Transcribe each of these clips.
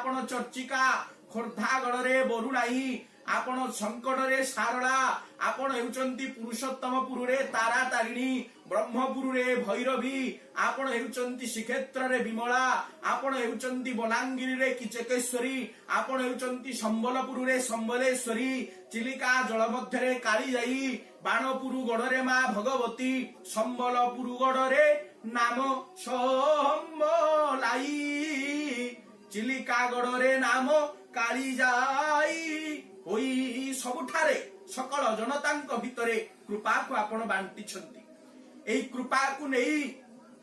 आपण चर्चिका खोर्धागढ़ बरुणाई आपण संकटरे सारला आपण हेउचंती पुरुषोत्तम पुरुरे तारा तारिणी ब्रह्मपुरुरे भैरवी आपण हेउचंती श्रीक्षेत्र रे विमला आपण हेउचंती बलांगीर रे किचकेश्वरी आपण हेउचंती संबलपुर रे संबलेश्वरी चिलिका जल मध्य रे काली जाई बाणपुरु गढ़ माँ भगवती संबलपुरु गढ़ नाम संबलाई चिलिका गढ़ नाम काली जाई होई सबुठारे सकल जनता भितरे कृपा को आपण बांटिछंती एई कृपा को नहीं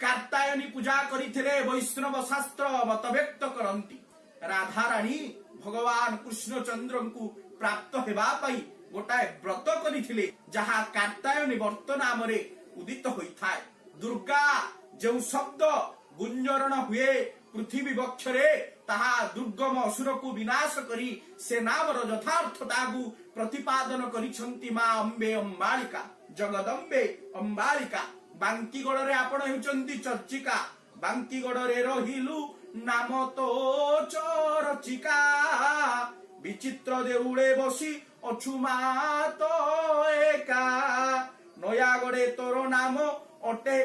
कार्तायनी पूजा करिथिले वैष्णव शास्त्र मत व्यक्त करंती राधा रानी भगवान कृष्ण चंद्र को प्राप्त हेबा पाई गोटाए व्रत करिथिले जहा कार्तायनी व्रत नाम रे उदित होइथाय दुर्गा जो शब्द गुंजरण हुए पृथ्वी वक्षरे ताहा दुर्गम असुर को विनाश करी से नामर यथार्थता को प्रतिपादन करिछंती मां अंबे अंबालिका जगदंबे अंबालिका बांकीगढ़ रे आपण हेउचंती चर्चिका बांकीगढ़ रे रहिलु नाम तो चर्चिका विचित्र देउळे बसी अछु मा तो एका नयागढ़े तोर नाम अटे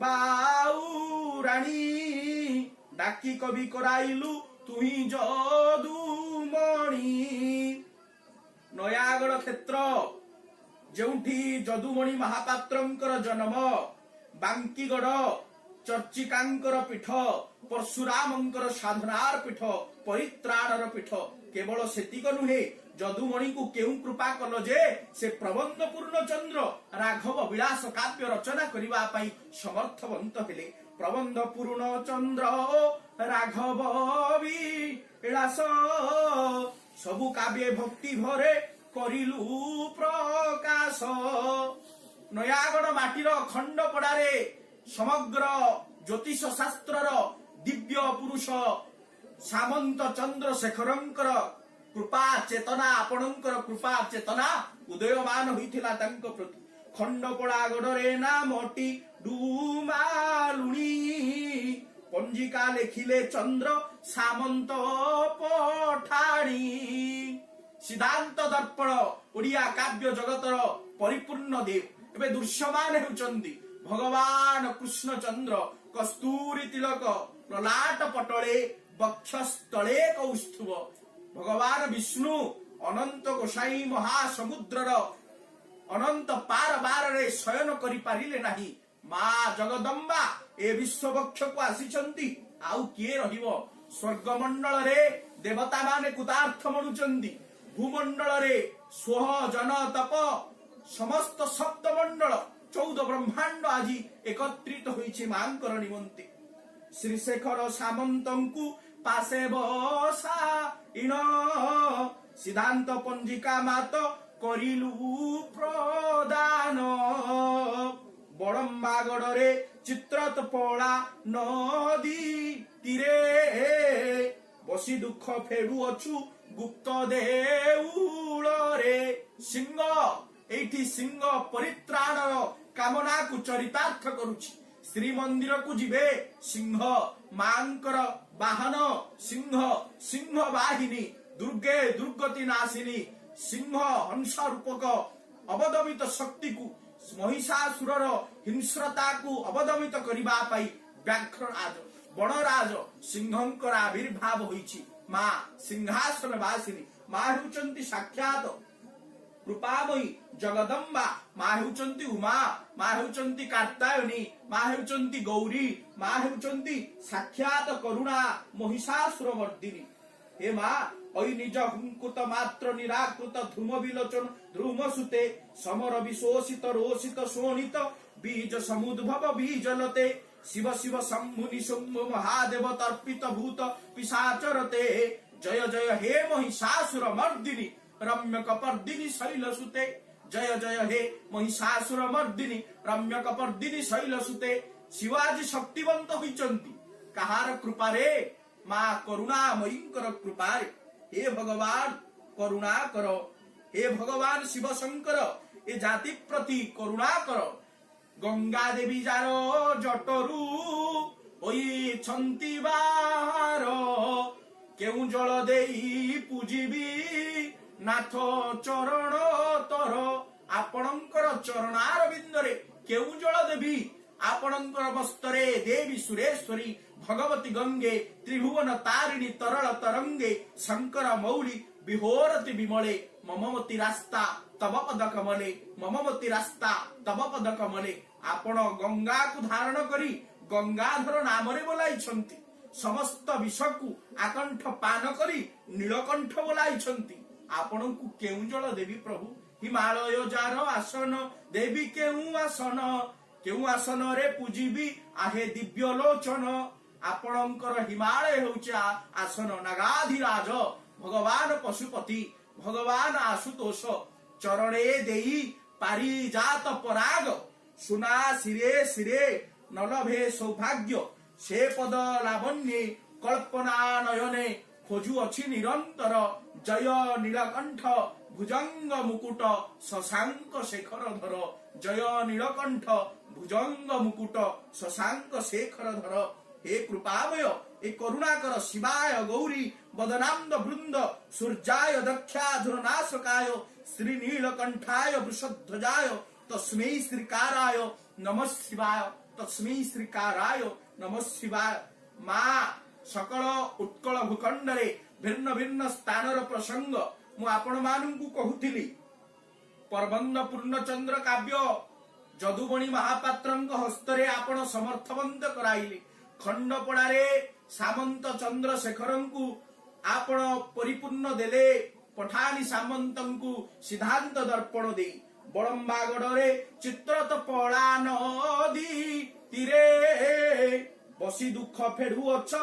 बाउराणी डाकी कवि कराइलु तुही जदुमणि नयागढ़ क्षेत्र जोठी जदुमणि महापात्रंकर जन्म बांकीगढ़ चर्चिकांकर पीठ परशुरामंकर साधनार पीठ परित्राणर पीठ केवल सेतिक नुहे जदुमणि को केउ कृपा कल जे से प्रबंध पूर्ण चंद्र राघव विलास काव्य रचना करिबा पई समर्थवंत हेले प्रबंध पूर्ण चंद्र राघव विलास सबु काव्य भक्ति भरे करिलु प्रकाश नयागढ़ माटीर खंड पड़ारे समग्र ज्योतिष शास्त्रर दिव्य पुरुष सामंत चंद्रशेखरंकर कृपा चेतना आपणंकर कृपा चेतना उदयमान होइथिला तांको प्रति खंडपड़ा गढ़ नामटी डुमालुणी पंजिका लेखिले चंद्र सामंत पठाणी सिद्धांत दर्पण ओडिया काव्य जगतर परिपूर्ण देव एबे दृश्यमान हेउचंदी भगवान कृष्ण चंद्र कस्तूरी तिलक प्रलाट पटले वक्षस्थले कौस्तुभ भगवान विष्णु अनंत गोसाई महासमुद्रर अनंत पार बार रे शयन करि पारिले नाही मां जगदम्बा ए विश्ववक्ष को आसीचंती आउ किए रहिबो स्वर्गमंडल रे देवता माने कुतार्थ मनुचंदी भूमंडल रे सोह जन तप समस्त सप्तमंडल 14 ब्रह्मांड आज एकत्रित होइछि मांकर निमंते श्रीशेखर सामंतंकु पासे बसा इन सिद्धांत पंजिका मात करिलु प्रदान बड़म्बागढ़ रे चित्रत पड़ा नदी तीरे बसी दुख फेरु अछु गुप्त देउल रे सिंह एठी सिंह परित्राणर कामना को चरितार्थ करुछि श्रीमंदिर को जिबे सिंह मांकर वाहन सिंह सिंह वाहिनी दुर्गे दुर्गति नाशिनी सिंह हंस रूपक अवदमित शक्ति को महिषासुरर हिंस्रता को अवदमित करिबा पाई व्याघ्रराज बणराज सिंहंकर आविर्भाव होइछि मां सिंहासन वासिनी मां हेउचंती साक्षात कृपामयी जगदम्बा मां हेउचंती उमा मां हेउचंती कार्तायनी मां हेउचंती गौरी मां हेउचंती साक्षात करुणा महिषासुर मर्दिनी हे मां ओई निज हुंकुत मात्र निराकृत ध्रुम विलोचन ध्रुम सुते समर विशोषित रोषित शोणित बीज समुद्भव बीजलते शिव शिव शंभुनि शुंभ महादेव तर्पित भूत पिशाचरते जय जय हे महिषासुर मर्दिनी रम्य कपर्दिनी शैल सुते जय जय हे महिषासुर मर्दिनी रम्य कपर्दिनी शैल सुते शिवाजी शक्तिवंत होइचंती कहार कृपा रे मां करुणामयींकर कृपा रे हे भगवान करुणा करो हे भगवान शिव शंकर ए जाति प्रति करुणा करो गंगा देवी जारो जटरू होई छंती बार କେଉଁ ଜଳ ଦେଇ ପୂଜିବି ନାଥ ଚରଣ ତର। ଆପଣଙ୍କର ଚରଣାର ବିନ୍ଦରେ କେଉଁ ଜଳ ଦେବି? ଆପଣଙ୍କର ବସ୍ତରେ ଦେବୀ ସୁରେଶ୍ୱରୀ ଭଗବତୀ ଗଙ୍ଗେ ତ୍ରିଭୁବନ ତାରିଣୀ ତରଳ ତରଙ୍ଗେ ଶଙ୍କର ମୌଳି ବିହୋରତି ବିମଳେ ମମମତି ରାସ୍ତା ତବ ପଦ କମଲେ ମମମତି ରାସ୍ତା ତବ ପଦ କମଲେ। ଆପଣ ଗଙ୍ଗାକୁ ଧାରଣ କରି ଗଙ୍ଗାଧର ନାମରେ ବୋଲାଇଛନ୍ତି। ସମସ୍ତ ବିଷକୁ ଆକଣ୍ଠ ପାନ କରି ନୀଳକଣ୍ଠ ବୋଲାଇଛନ୍ତି। ଆପଣଙ୍କୁ କେଉଁ ଜଳ ଦେବି ପ୍ରଭୁ? ହିମାଳୟ ଯାର ଆସନ ଦେବି କେଉଁ ଆସନ? କେଉଁ ଆସନରେ ପୂଜିବି ଆହେ ଦିବ୍ୟ ଲୋଚନ? ଆପଣଙ୍କର ହିମାଳୟ ହେଉଛି ଆସନ। ନାଗାଧିରାଜ ଭଗବାନ ପଶୁପତି ଭଗବାନ ଆଶୁତୋଷ ଚରଣେ ଦେଇ ପାରିଜାତ ପରାଗ ସୁନା ଶିରେ ଶିରେ ନଲଭେ ସୌଭାଗ୍ୟ ସେ ପଦ ଲାବଣ୍ୟେ କଳ୍ପନା ନୟନେ ଖୋଜୁଅଛି ନିରନ୍ତର ଜୟ ନୀଳକଣ୍ଠ ଭୁଜଙ୍ଗ ମୁକୁଟ ଶଶାଙ୍କ ଶେଖର ଧର। ଜୟ ନୀଳକଣ୍ଠ ଭୁଜଙ୍ଗ ମୁକୁଟ ଶଶାଙ୍କ ଶେଖର ଧର। हे कृपामय हे करुणाकर शिवाय गौरी बदनाम्द वृंद सूर्याय दक्षाधुरनाशकाय श्रीनीलकंठाय वृषध्वजाय तस्मै श्रीकाराय नमः शिवाय तस्मै श्रीकाराय नमः शिवाय। मां सकल उत्कल भूखंडरे भिन्न भिन्न स्थानर प्रसंग मु आपण मानंकु कहूतिली। परबंध पूर्णचंद्र काव्य जदुमणि महापात्रंक हस्तरे आपण समर्थवंत कराइले। खंडपड़ारे सामंत चंद्रशेखरंकु आपण परिपूर्ण देले। पठानी सामंतंकु सिद्धांत दर्पण दे बड़म्बागड़े चित्रतपड़ा नदी तीरे बसी दुख फेड़ुअछ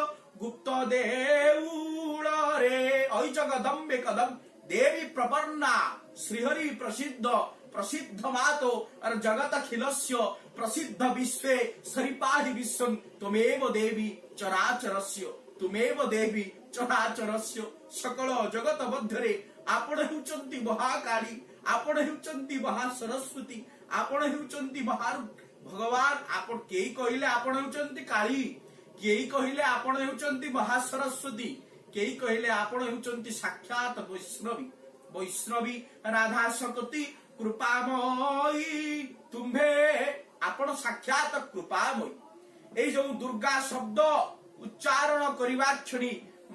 गुप्त देउलरे। ऐ जगदम्बे कदम देवी प्रपन्ना श्रीहरि प्रसिद्ध प्रसिद्ध मातो और जगत खिलस्य प्रसिद्ध विश्वे सरिपाहि विश्वं त्वमेव देवी चराचरस्य तुमेव देवी चराचरस्य। सकल जगत मध्यरे आपण हेउचंती महाकाली आपण हेउचंती महासरस्वती आपण हेउचंती भगवान। आपण केई कहिले आपण हेउचंती काली केई कहिले आपण हेउचंती महासरस्वती केई कहिले आपण हेउचंती साक्षात वैष्णवी वैष्णवी राधा सकती कृपामयी तुम्भे आपण साक्षात कृपामयी। ए जो दुर्गा शब्द उच्चारण करिवा क्षणी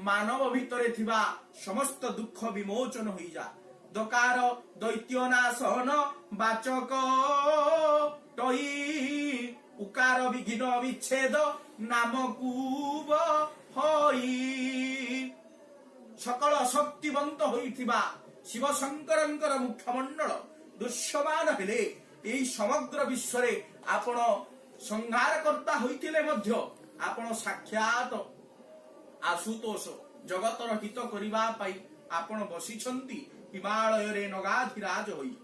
मानव भितरे थिबा समस्त दुख विमोचन होई जा। दकार दैत्यनाशन वाचक टई उकार विघ्न विच्छेद नामकूब होई। सकल शक्तिवंत होइथिबा शिव शंकरंकर मुखमंडल दृश्यमान हेले एई समग्र विश्वरे आपण संहारकर्ता होइतिले मध्य आपण साक्षात आशुतोष जगतर हित करिबा पाई आपण बसिछंती हिमालय रे नगाधिराज होई।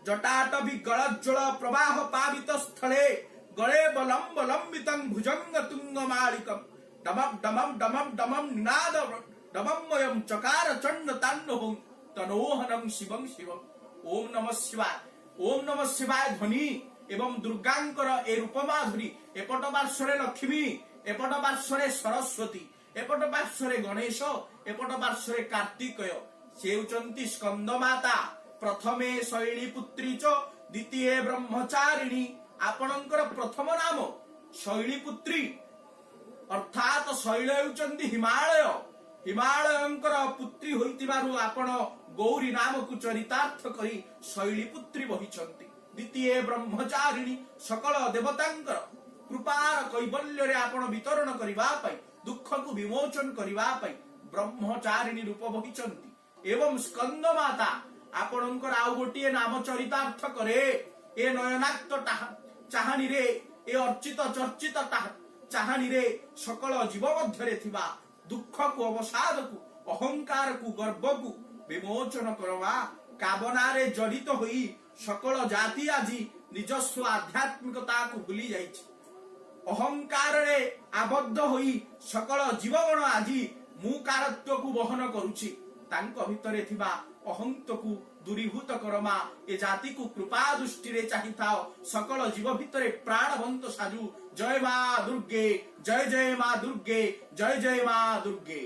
जटाटवी गलज्जल प्रवाह पावित स्थले गळे बलंब लंबितं भुजंग तुंग मालिकं डमम डमम डमम डमम निनाद डममयं चकार चंड तांडवं तनोहनं शिवं शिवं। ओम नमः शिवाय ओम नमः शिवाय ध्वनि एवं दुर्गांकर ए रूपमाधुरी एपट पार्श्वरे लक्ष्मी एपट पार्श्वरे सरस्वती एपट पार्श्वरे गणेश एपट पार्श्वरे कार्तिकेय से हेउचंती स्कंद माता प्रथमे शैलीपुत्री च द्वितीय ब्रह्मचारिणी। आपणकर प्रथम नाम शैलीपुत्री अर्थात शैल हेउचंती हिमालय हिमालयंकर पुत्री होइतिबारु आपण गौरी नाम को चरितार्थ करी शैलीपुत्री बहिचंती। द्वितीय ब्रह्मचारिणी सकल देवतांकर कृपार कैबल्य रे आपण वितरण करिबा पाई दुख को विमोचन करिबा पाई ब्रह्मचारिणी रूप बहिचंती। एवं स्कंद माता आपणकर आउ गोटिए नाम चरितार्थ करे ए नयनाक्त चाहानी रे ए अर्चित चर्चित चाहानी रे सकल जीव मध्यरे थिबा दुख को अवसाद को अहंकार को गर्व को विमोचन करवा कामना रे जड़ित होई सकल जाति आजी निजस्व आध्यात्मिकता को भूली जाइछि। अहंकार रे आबद्ध होई सकल जीवगण आजी मुकारत्व को वहन करूछि। तांको भितरे थिबा ଅହନ୍ତକୁ ଦୂରୀଭୂତ କର ମା। ଏ ଜାତିକୁ କୃପା ଦୃଷ୍ଟିରେ ଚାହିଁଥାଅ। ସକଳ ଜୀବ ଭିତରେ ପ୍ରାଣବନ୍ତ ସାଜୁ। ଜୟ ମା ଦୁର୍ଗେ, ଜୟ ଜୟ ମା ଦୁର୍ଗେ, ଜୟ ଜୟ ମା ଦୁର୍ଗେ।